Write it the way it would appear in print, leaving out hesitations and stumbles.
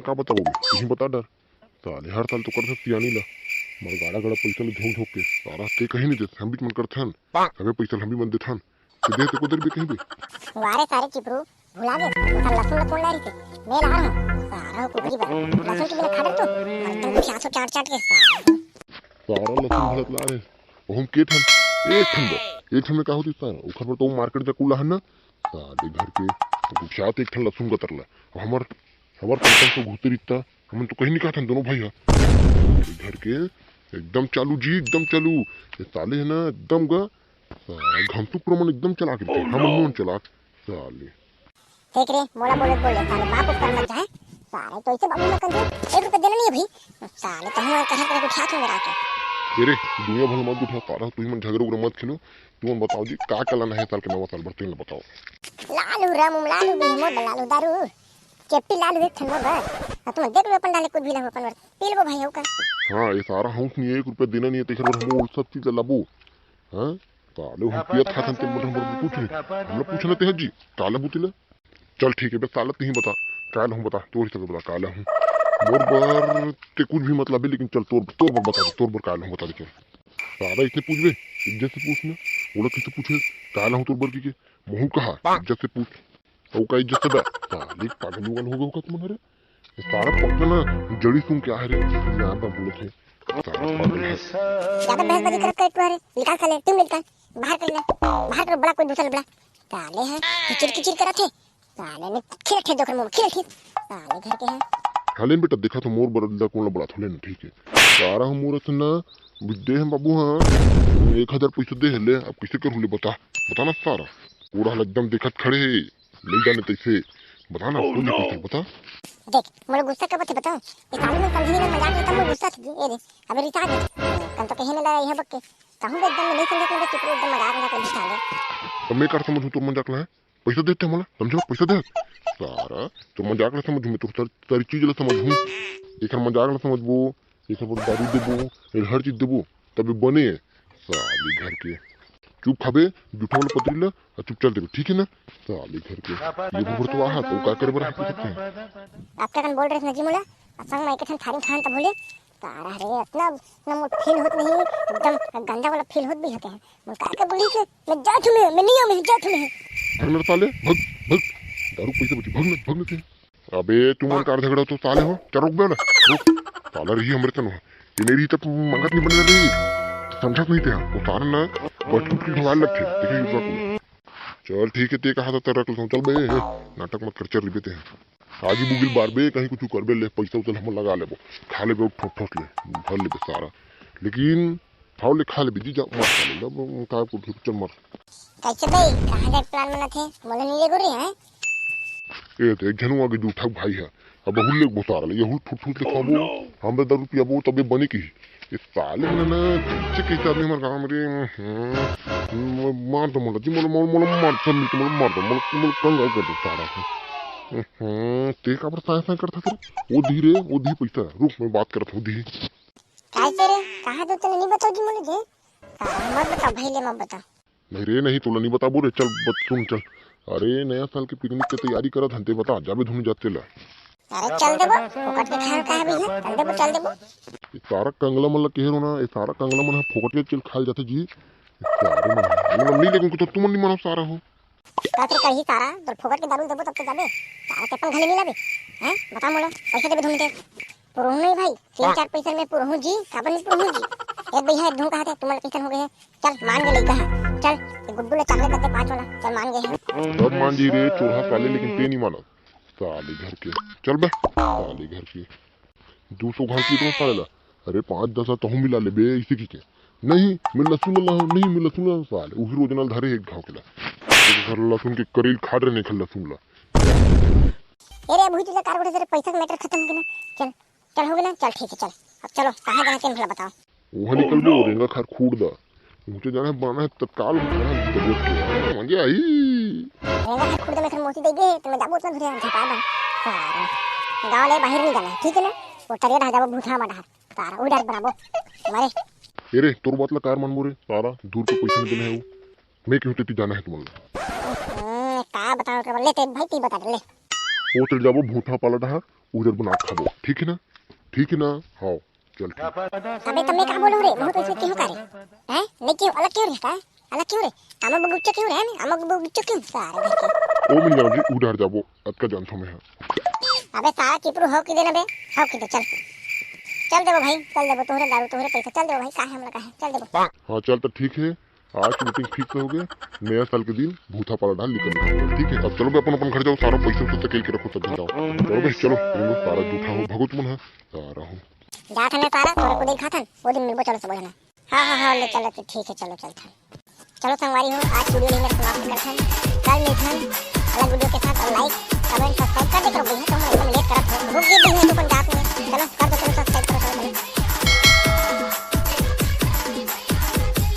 का बताओगे तुम बता डर साले हर साल तो कर सकती आनी ला मगर गाड़ा गाड़ा पैसा ले झोंक झोंक के सारा ते कहीं नहीं देते हम भी मन करते हन हमें पैसा हम भी मन देते हन तो दे ते को भी कहीं भी वारे सारे चिपरू भुला गए उधर लहसुन लहसुन ला रही थी मैं ला रहा हूं सारा कुकरी पर लहसुन के बिना खा डर तो एकदम प्यासो चाट चाट के सारा लहसुन भरत ला रहे और हम के ठन एक ठन में का होती सारा उखर पर तो मार्केट जा कुला हन ना साले घर के गुछात एक ठन लहसुन का तरला हमर हमर पंचम तो घुते रिता हम तो कहीं नहीं कहते दोनों भाई घर के एकदम चालू जी एकदम चालू ये साले है ना एकदम गा घंटू प्रमाण एकदम चला के हम मन चला साले देख रे मोला बोले साले बाप ऊपर मत जाए साले तो इसे बाबू में कंजू 1 रुपया देना नहीं है भाई साले तो हम कहां पर उठा के मेरा के अरे दुनिया भर मत उठा सारा तू मन झगड़ो उगड़ मत खेलो तू बताओ जी का चलाना है साल के नवा साल भरते ना बताओ लालू राम लालू भी मोर लालू दारू चेप्टी लालू एक ठन मोर तुम देख लो अपन डाले कुछ भी ना अपन पी लो भाई हो का हां ये सारा हाउस नहीं 1 रुपया देना नहीं है तेखर हम वो सब चीज लाबो हां ताले हम पियत खातन ते मतलब पूछ हम लोग पूछना ते जी ताले बुतिले चल ठीक है बस सालत नहीं बता काल हूं बता तोर से बता काल हूं मोर बर ते कुछ भी मतलब है लेकिन चल तोर बर बता तोर बर काल हूं बता दे सारा इतने पूछबे इज्जत से पूछना वो लोग किसे पूछे काल हूं तोर बर की के मुंह कहा इज्जत से पूछ तो का इज्जत से बा साले पागल हो गए होगा तुम्हारे सारा पक्का ना जड़ी सुन क्या है रे यहां पर बोले थे ज्यादा बहसबाजी करत कर तू निकाल साले तुम निकाल बाहर कर ले बाहर कर बड़ा कोई दूसरा बड़ा साले है किचिर करत है साले ने खेल थे दोखर मुंह खेल थे साले घर के है हालेन बेटा देखा तो मोर बरदा कोला बड़ा थोले ना ठीक है सारा हम मोर ना विद्या है बाबू हां 1000 पैसे दे ले अब किसे कर ले बता ना सारा पूरा एकदम देखत खड़े ले जाने तैसे बता ना कोई पैसे बता देख मोर गुस्सा कब थे बताओ ये साले में समझी ना मजाक में तब मोर गुस्सा थी ए रे अब रिचार्ज कल तो कहने लगा यह बक्के कहूं एकदम नहीं समझ में चिपरो एकदम मजाक ना कर साले अब मैं कर समझू तो मजाक है पैसा देते मला समझो पैसा दे सारा तो मजाक ना समझू मैं तो सारी चीज ला समझू एक मजाक ना समझबो ये सब दारू देबो हर चीज देबो तब बने साली घर के चुप खाबे जूठा वाला पतरी ला और चुप चल देबो ठीक है ना साली घर के ये ऊपर तो आहा तो का करे बर हाथ सकते हैं आप क्या बोल रहे थे नजी मोला असंग में के थारी खान त बोले तारा रे इतना न फील होत नहीं एकदम गंदा वाला फील होत भी होते हैं मैं का बोली से मैं जा तुम्हें मैं नहीं मैं जा तुम्हें भाग मेरे साले भग दारू पैसे बची भग से अबे तुम मन कार झगड़ा तो साले हो क्या रुक बे ना रुक साला रही हमरे तनो ये मेरी तब मंगत नहीं बनने रही समझत नहीं थे वो सारा ना बटन की सवाल लगते देखिए ये चल ठीक है ते कहा था रख लो चल बे नाटक मत कर चल रिबे ते आगे बुगिल बार बे कहीं कुछ कर बे ले पैसा उतल हम लगा लेबो खा लेबो ठोस ले भर लेबे सारा लेकिन फाउल ले खा लेबे जी जा मत खा ले का को चल मर कैसे भाई कहां जा प्लान बना थे बोले नीले गोरी हैं ए तो एक जनू आगे जूठा भाई है अब हुल्ले बोसारा ले ये हुल फुट ले खाबो हम 10 रुपया बो तबे बने की इस साले में ना से के साथ में मर काम रे मार दो मोला जी मोला मार सब मिल मोला मार दो मोला कंगाल कर दो सारा ते का पर साया करता फिर वो धी पैसा रुक मैं बात करता हूं धी कैसे रे कहां तो तने नहीं बताओ जी मुझे जे मत बता भाई ले मत बता नहीं रे नहीं तो नहीं बता बोले चल बत सुन चल अरे नया साल की पिकनिक की तैयारी करत हनते बता जाबे धुन जाते ला अरे चल देबो फोकट के खान का है भैया चल देबो ये सारा कंगला मन केहरो ना ये सारा कंगला मन फोकट के चल खाल जाते जी सारे मन नहीं लेकिन तो तुम नहीं मानो सारा हो कातर कही सारा तो फोकट के दारू देबो तब तो जाबे सारा के अपन घले नहीं लाबे हैं बता मोला पैसे देबे धुन के पुरहू नहीं भाई 3-4 पैसे में पुरहू जी काबर नहीं पुरहू जी एक भैया धुन कहा थे तुम्हारे पैसे हो गए चल मान गए लेका चल ये गुड्डू ले चॉकलेट देते 5 वाला चल मान गए हैं सब मान जी रे चोरा साले लेकिन ते नहीं मानो साले घर के चल बे साले घर के 200 घास की तो साले अरे 5-10 तो हम मिला ले बे इसी की के नहीं मैं लहसुन नहीं मैं लहसुन साले उही रोजनल धरे एक घाव केला घर लहसुन के करेल खा रहे नहीं खल लहसुन ला अरे भूत का कार से पैसा का मैटर खत्म हो गया चल हो गया चल ठीक है चल अब चलो कहां जाना है बताओ वहां निकल गए रेंगा खार खूड़ दा मुझे जाना है बाना है तत्काल मजे आई रेंगा खार खूड़ दा मैं खर मोती दे दे तो मैं जाबो उतना धुरे झपा दा सारा गांव ले बाहर नहीं जाना ठीक है ना वो टरिया ढा जाबो भूठा मडा सारा उड़ार बनाबो मारे अरे तोर बात ला कार मन मोरे सारा दूर के पैसे देने है मैं क्यों तेती जाना है तुमला का बताओ के लेते भाई ती बता दे ले वो चल जाबो भूथा पाला डहर उधर बना खाबो, ठीक है ना हाँ चल ठीक। अबे तब मैं क्या बोलूं रे बहुत इसमें क्यों करे हैं नहीं क्यों अलग क्यों रे का अलग क्यों रे अमक बुच्चा क्यों रे अमक बुच्चा क्यों सारे देख ओ मिल जाओ जी उधर जाबो अत का जान में है। अबे सारा चिपरू हो कि देना बे हो कि चल चल देबो भाई चल देबो तोहरे दारू तोहरे पैसा चल देबो भाई काहे हम लगा है चल देबो हाँ चल तो ठीक है, आज की मीटिंग फिक्स हो गई, नया साल के दिन भूथा पाला डाल निकलना है, ठीक है। अब चलो बे अपन अपन घर जाओ, सारा पैसा तो तकेल के रखो सब जाओ, चलो बे चलो तुम लोग सारा जूठा हो भगत मन है सारा हो जा थने सारा तोरे को दिन खाता वो दिन मिलबो चलो सब जना हां ले चलो ठीक है चलो चलता चलो संगवारी हो आज वीडियो में समाप्त करते हैं, कल मिलते हैं अलग वीडियो के साथ और लाइक कमेंट सब्सक्राइब कर दे करो भैया तुम एकदम लेट करत हो भूख गई दिन है तो अपन जात में चलो कर दो।